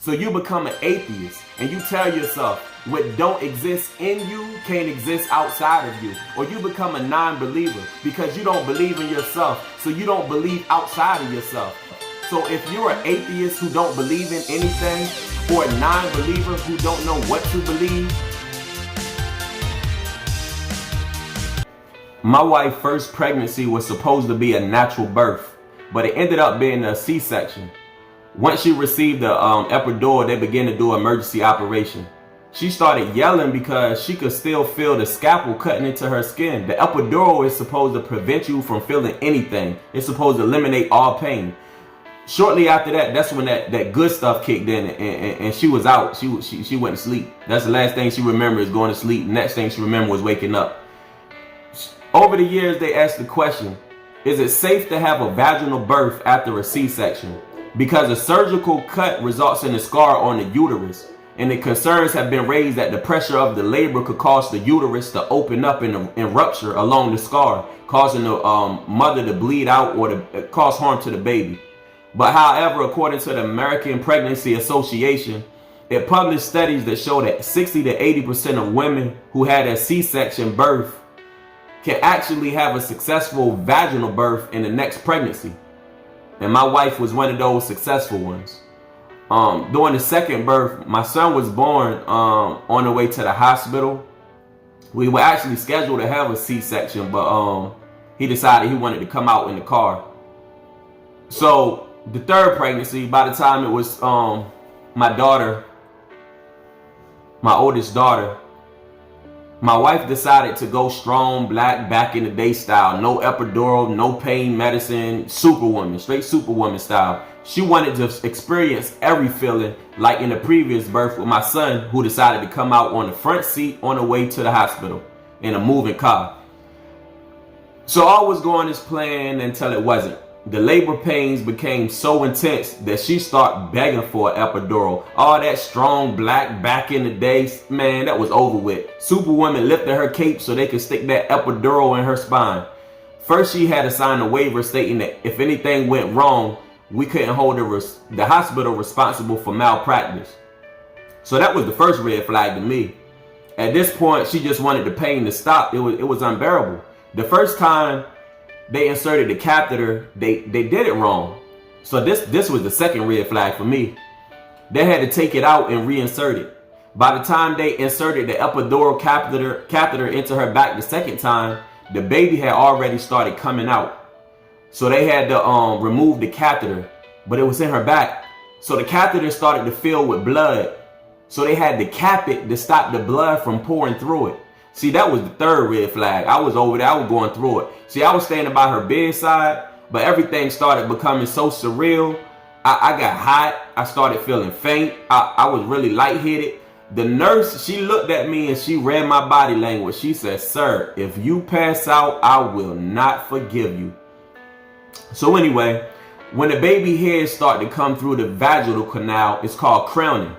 So you become an atheist and you tell yourself what don't exist in you can't exist outside of you. Or you become a non-believer because you don't believe in yourself, so you don't believe outside of yourself. So if you're an atheist who don't believe in anything, or a non-believer who don't know what to believe, my wife's first pregnancy was supposed to be a natural birth, but it ended up being a C-section. Once she received the epidural, they began to do an emergency operation. She started yelling because she could still feel the scalpel cutting into her skin. The epidural is supposed to prevent you from feeling anything. It's supposed to eliminate all pain. Shortly after that, that's when that good stuff kicked in, and she was out. She went to sleep. That's the last thing she remembered, is going to sleep. Next thing she remembered was waking up. Over the years, they asked the question, is it safe to have a vaginal birth after a C-section? Because a surgical cut results in a scar on the uterus, and the concerns have been raised that the pressure of the labor could cause the uterus to open up and rupture along the scar, causing the mother to bleed out or to cause harm to the baby. But however, according to the American Pregnancy Association, it published studies that show that 60 to 80% of women who had a C-section birth can actually have a successful vaginal birth in the next pregnancy. And my wife was one of those successful ones. During the second birth, my son was born on the way to the hospital. We were actually scheduled to have a C-section, but he decided he wanted to come out in the car. So the third pregnancy, by the time it was my daughter, my oldest daughter, my wife decided to go strong black back in the day style. No epidural, no pain medicine, superwoman, straight superwoman style. She wanted to experience every feeling like in the previous birth with my son, who decided to come out on the front seat on the way to the hospital in a moving car. So all was going as planned until it wasn't. The labor pains became so intense that she started begging for an epidural. All that strong black back in the day, man, that was over with. Superwoman lifted her cape so they could stick that epidural in her spine. First, she had to sign a waiver stating that if anything went wrong, we couldn't hold the hospital responsible for malpractice. So that was the first red flag to me. At this point, she just wanted the pain to stop. It was unbearable. The first time they inserted the catheter, they did it wrong. So this was the second red flag for me. They had to take it out and reinsert it. By the time they inserted the epidural catheter into her back the second time, the baby had already started coming out. So they had to remove the catheter, but it was in her back. So the catheter started to fill with blood. So they had to cap it to stop the blood from pouring through it. See, that was the third red flag. I was over there. I was going through it. See, I was standing by her bedside, but everything started becoming so surreal. I got hot. I started feeling faint. I was really lightheaded. The nurse, she looked at me and she read my body language. She said, "Sir, if you pass out, I will not forgive you." So anyway, when the baby hairs start to come through the vaginal canal, it's called crowning.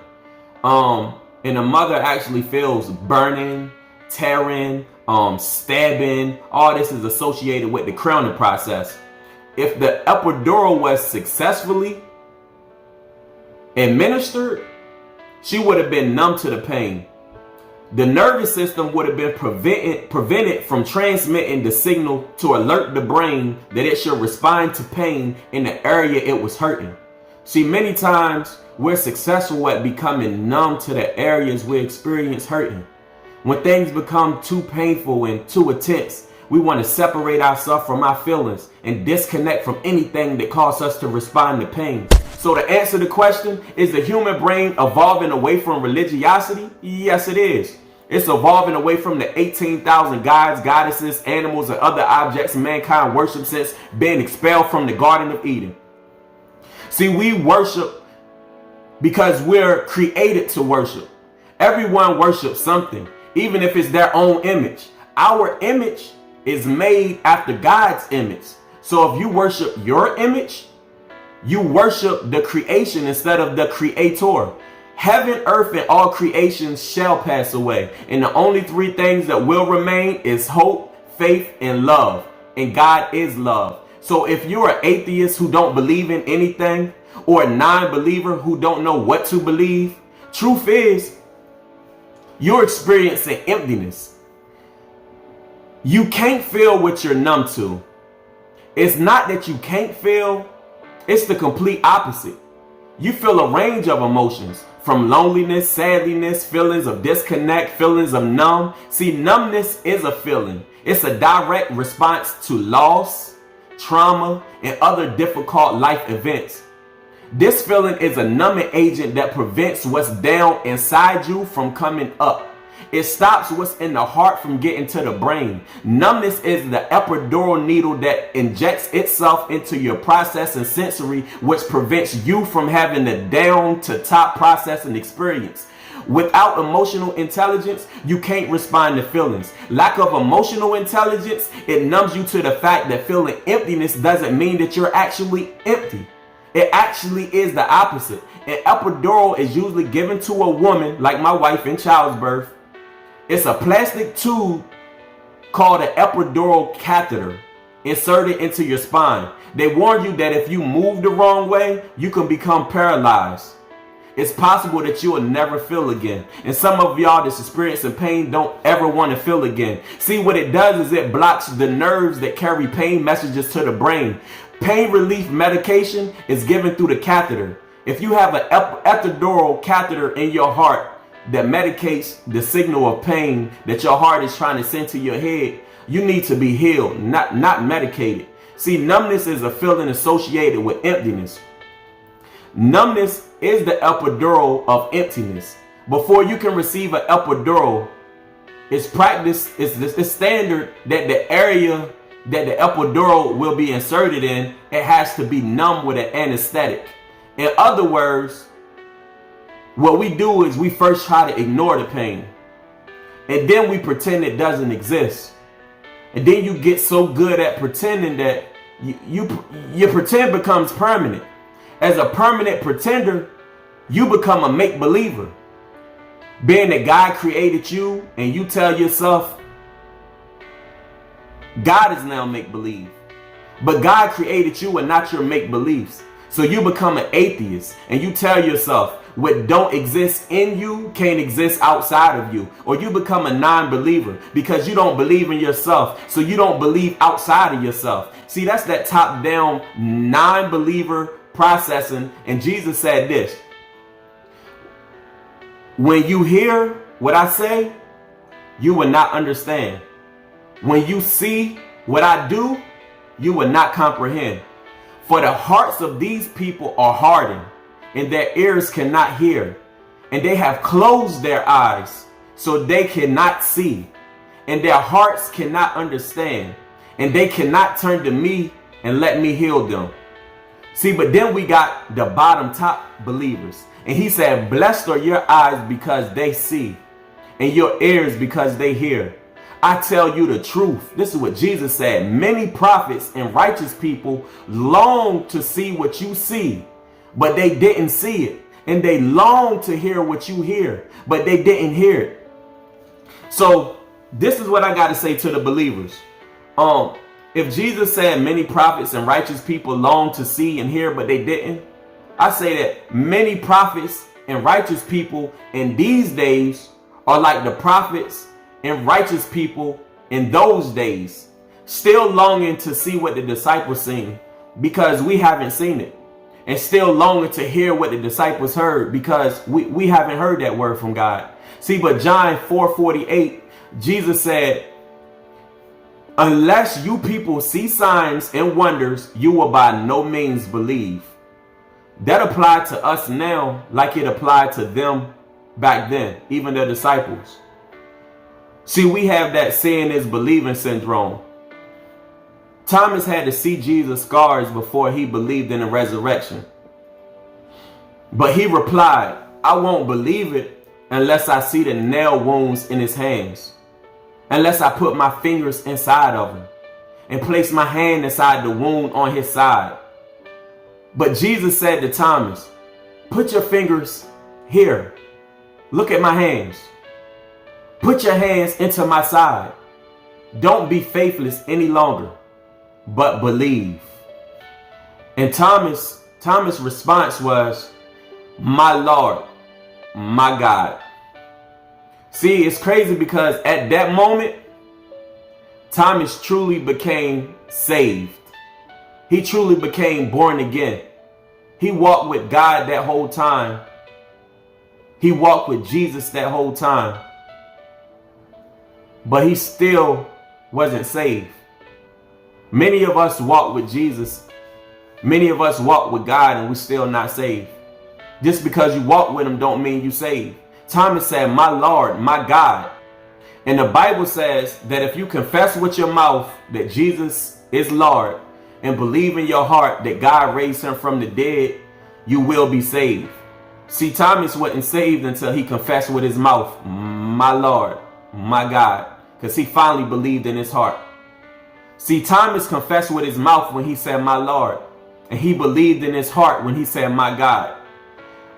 And the mother actually feels burning, tearing, stabbing. All this is associated with the crowning process. If the epidural was successfully administered, she would have been numb to the pain. The nervous system would have been prevented from transmitting the signal to alert the brain that it should respond to pain in the area it was hurting. See, many times we're successful at becoming numb to the areas we experience hurting. When things become too painful and too intense, we want to separate ourselves from our feelings and disconnect from anything that causes us to respond to pain. So to answer the question, is the human brain evolving away from religiosity? Yes, it is. It's evolving away from the 18,000 gods, goddesses, animals, and other objects mankind worship since being expelled from the Garden of Eden. See, we worship because we're created to worship. Everyone worships something, even if it's their own image. Our image is made after God's image. So if you worship your image, you worship the creation instead of the creator. Heaven, earth, and all creations shall pass away. And the only three things that will remain is hope, faith, and love. And God is love. So if you're an atheist who don't believe in anything, or a non-believer who don't know what to believe, truth is, you're experiencing emptiness. You can't feel what you're numb to. It's not that you can't feel, it's the complete opposite. You feel a range of emotions, from loneliness, sadness, feelings of disconnect, feelings of numb. See, numbness is a feeling. It's a direct response to loss, trauma, and other difficult life events. This feeling is a numbing agent that prevents what's down inside you from coming up. It stops what's in the heart from getting to the brain. Numbness is the epidural needle that injects itself into your processing sensory, which prevents you from having the down to top processing experience. Without emotional intelligence, you can't respond to feelings. Lack of emotional intelligence, it numbs you to the fact that feeling emptiness doesn't mean that you're actually empty. It actually is the opposite. An epidural is usually given to a woman, like my wife in childbirth. It's a plastic tube called an epidural catheter inserted into your spine. They warn you that if you move the wrong way, you can become paralyzed. It's possible that you will never feel again. And some of y'all that's experiencing pain don't ever want to feel again. See, what it does is it blocks the nerves that carry pain messages to the brain. Pain relief medication is given through the catheter. If you have an epidural catheter in your heart that medicates the signal of pain that your heart is trying to send to your head, you need to be healed, not medicated. See, numbness is a feeling associated with emptiness. Numbness is the epidural of emptiness. Before you can receive an epidural, it's standard that the area that the epidural will be inserted in, it has to be numb with an anesthetic. In other words, what we do is we first try to ignore the pain, and then we pretend it doesn't exist. And then you get so good at pretending that your pretend becomes permanent. As a permanent pretender, you become a make-believer. Being that God created you and you tell yourself, God is now make-believe. But God created you and not your make-believes. So you become an atheist and you tell yourself, what don't exist in you can't exist outside of you. Or you become a non-believer because you don't believe in yourself. So you don't believe outside of yourself. See, that's that top-down non-believer processing. And Jesus said this: when you hear what I say, you will not understand. When you see what I do, you will not comprehend. For the hearts of these people are hardened, and their ears cannot hear, and they have closed their eyes, so they cannot see, and their hearts cannot understand, and they cannot turn to me and let me heal them. See, but then we got the bottom top believers. And he said, blessed are your eyes because they see, and your ears because they hear. I tell you the truth. This is what Jesus said. Many prophets and righteous people long to see what you see, but they didn't see it. And they long to hear what you hear, but they didn't hear it. So this is what I got to say to the believers. If Jesus said many prophets and righteous people long to see and hear, but they didn't, I say that many prophets and righteous people in these days are like the prophets and righteous people in those days, still longing to see what the disciples seen because we haven't seen it, and still longing to hear what the disciples heard because we haven't heard that word from God. See, but John 4:48, Jesus said, unless you people see signs and wonders, you will by no means believe. That applied to us now like it applied to them back then, even the disciples. See, we have that seeing is believing syndrome. Thomas had to see Jesus' scars before he believed in the resurrection. But he replied, I won't believe it unless I see the nail wounds in his hands, unless I put my fingers inside of him and place my hand inside the wound on his side. But Jesus said to Thomas, put your fingers here. Look at my hands. Put your hands into my side. Don't be faithless any longer, but believe. And Thomas Thomas' response was, "My Lord, my God." See, it's crazy because at that moment, Thomas truly became saved. He truly became born again. He walked with God that whole time. He walked with Jesus that whole time. But he still wasn't saved. Many of us walk with Jesus. Many of us walk with God and we're still not saved. Just because you walk with him don't mean you saved. Thomas said, "My Lord, my God." And the Bible says that if you confess with your mouth that Jesus is Lord and believe in your heart that God raised him from the dead, you will be saved. See, Thomas wasn't saved until he confessed with his mouth, "My Lord, my God," because he finally believed in his heart. See, Thomas confessed with his mouth when he said, "My Lord," and he believed in his heart when he said, "My God."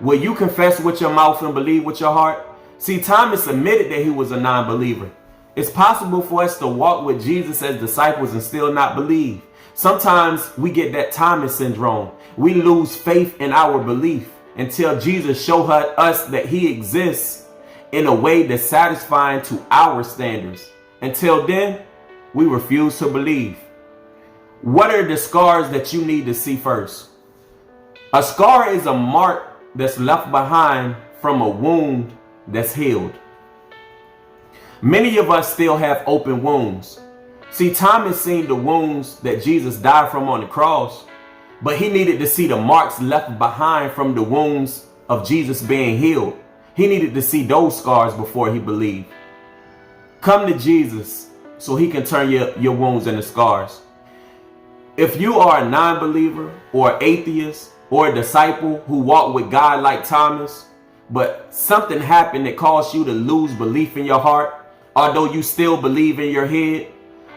Will you confess with your mouth and believe with your heart? See, Thomas admitted that he was a non-believer. It's possible for us to walk with Jesus as disciples and still not believe. Sometimes we get that Thomas syndrome. We lose faith in our belief until Jesus shows us that he exists in a way that's satisfying to our standards. Until then, we refuse to believe. What are the scars that you need to see first? A scar is a mark that's left behind from a wound that's healed. Many of us still have open wounds. See, Thomas seen the wounds that Jesus died from on the cross, but he needed to see the marks left behind from the wounds of Jesus being healed. He needed to see those scars before he believed. Come to Jesus so he can turn your wounds into scars. If you are a non-believer or atheist or a disciple who walked with God like Thomas, but something happened that caused you to lose belief in your heart, although you still believe in your head,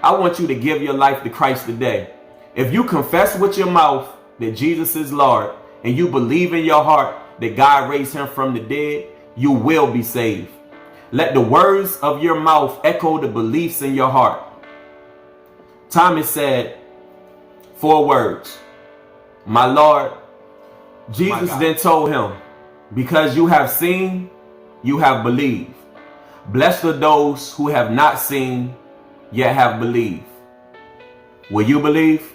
I want you to give your life to Christ today. If you confess with your mouth that Jesus is Lord and you believe in your heart that God raised him from the dead, you will be saved. Let the words of your mouth echo the beliefs in your heart. Thomas said 4 words, "My Lord." Jesus then told him, "Because you have seen, you have believed. Blessed are those who have not seen, yet have believed." Will you believe?